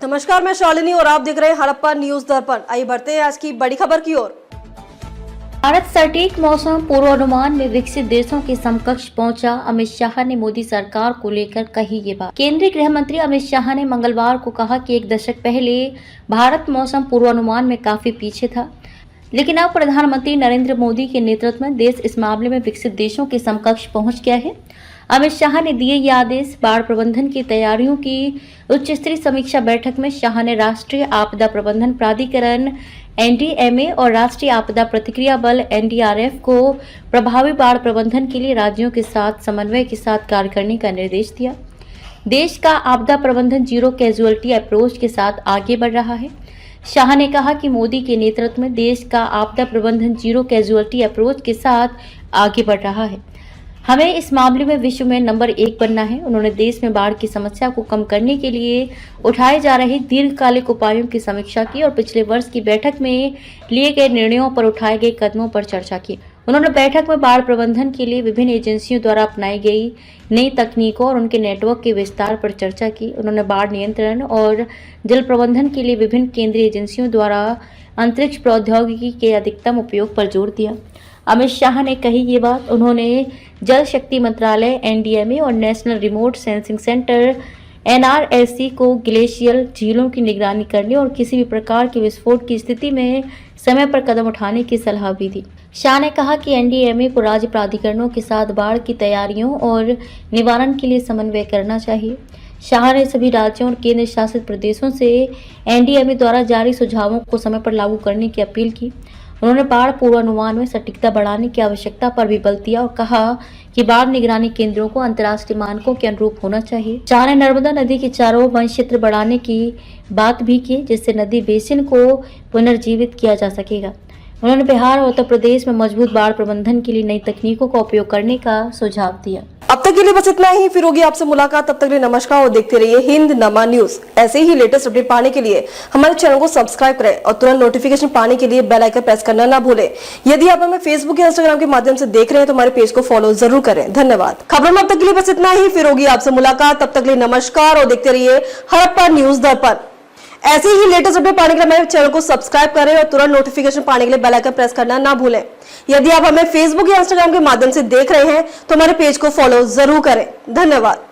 नमस्कार, मैं शालिनी और आप देख रहे हैं हड़प्पा न्यूज दर्पण। आइए बढ़ते हैं आज की बड़ी खबर की ओर। भारत सटीक मौसम पूर्वानुमान में विकसित देशों के समकक्ष पहुंचा। अमित शाह ने मोदी सरकार को लेकर कही ये बात। केंद्रीय गृह मंत्री अमित शाह ने मंगलवार को कहा कि एक दशक पहले भारत मौसम पूर्वानुमान में काफी पीछे था, लेकिन अब प्रधानमंत्री नरेंद्र मोदी के नेतृत्व में देश इस मामले में विकसित देशों के समकक्ष पहुंच गया है। अमित शाह ने दिए ये आदेश बाढ़ प्रबंधन की तैयारियों की उच्च स्तरीय समीक्षा बैठक में। शाह ने राष्ट्रीय आपदा प्रबंधन प्राधिकरण (एनडीएमए) और राष्ट्रीय आपदा प्रतिक्रिया बल (एनडीआरएफ) को प्रभावी बाढ़ प्रबंधन के लिए राज्यों के साथ समन्वय के साथ कार्य करने का निर्देश दिया। देश का आपदा प्रबंधन जीरो कैजुअल्टी अप्रोच के साथ आगे बढ़ रहा है। शाह ने कहा कि मोदी के नेतृत्व में देश का आपदा प्रबंधन जीरो कैजुअल्टी अप्रोच के साथ आगे बढ़ रहा है। हमें इस मामले में विश्व में नंबर 1 बनना है। उन्होंने देश में बाढ़ की समस्या को कम करने के लिए उठाए जा रहे दीर्घकालिक उपायों की समीक्षा की और पिछले वर्ष की बैठक में लिए गए निर्णयों पर उठाए गए कदमों पर चर्चा की। उन्होंने बैठक में बाढ़ प्रबंधन के लिए विभिन्न एजेंसियों द्वारा अपनाई गई नई तकनीकों और उनके नेटवर्क के विस्तार पर चर्चा की। उन्होंने बाढ़ नियंत्रण और जल प्रबंधन के लिए विभिन्न केंद्रीय एजेंसियों द्वारा अंतरिक्ष प्रौद्योगिकी के अधिकतम उपयोग पर जोर दिया। अमित शाह ने कही ये बात। उन्होंने जल शक्ति मंत्रालय (एनडीएमए) और national remote sensing centre (NRSC) को ग्लेशियल झीलों की निगरानी करने और किसी भी प्रकार के विस्फोट की स्थिति में समय पर कदम उठाने की सलाह भी दी। शाह ने कहा कि एनडीएमए को राज्य प्राधिकरणों के साथ बाढ़ की तैयारियों और निवारण के लिए समन्वय करना चाहिए। शाह ने सभी राज्यों और केंद्र शासित प्रदेशों से एनडीएमए द्वारा जारी सुझावों को समय पर लागू करने की अपील की। उन्होंने बाढ़ पूर्वानुमान में सटीकता बढ़ाने की आवश्यकता पर भी बल दिया और कहा कि बाढ़ निगरानी केंद्रों को अंतर्राष्ट्रीय मानकों के अनुरूप होना चाहिए। शाह ने नर्मदा नदी के चारों ओर वन क्षेत्र बढ़ाने की बात भी की, जिससे नदी बेसिन को पुनर्जीवित किया जा सकेगा। उन्होंने बिहार और उत्तर प्रदेश में मजबूत बाढ़ प्रबंधन के लिए नई तकनीकों का उपयोग करने का सुझाव दिया। अब तक के लिए बस इतना ही। फिर होगी आपसे मुलाकात। तब तक के लिए नमस्कार और देखते रहिए हिंद नमा न्यूज। ऐसे ही लेटेस्ट अपडेट पाने के लिए हमारे चैनल को सब्सक्राइब करें और तुरंत नोटिफिकेशन पाने के लिए बेल आइकन प्रेस करना ना भूलें। यदि आप हमें फेसबुक या इंस्टाग्राम के माध्यम से देख रहे हैं तो हमारे पेज को फॉलो जरूर करें। धन्यवाद। खबरों में अब तक के लिए बस इतना ही। फिर होगी आपसे मुलाकात। तब तक के लिए नमस्कार और देखते रहिए हड़प्पा न्यूज दर्पण। ऐसे ही लेटेस्ट अपडेट पाने के लिए हमारे चैनल को सब्सक्राइब करें और तुरंत नोटिफिकेशन पाने के लिए बेल आइकन प्रेस करना ना भूलें। यदि आप हमें फेसबुक या इंस्टाग्राम के माध्यम से देख रहे हैं तो हमारे पेज को फॉलो जरूर करें। धन्यवाद।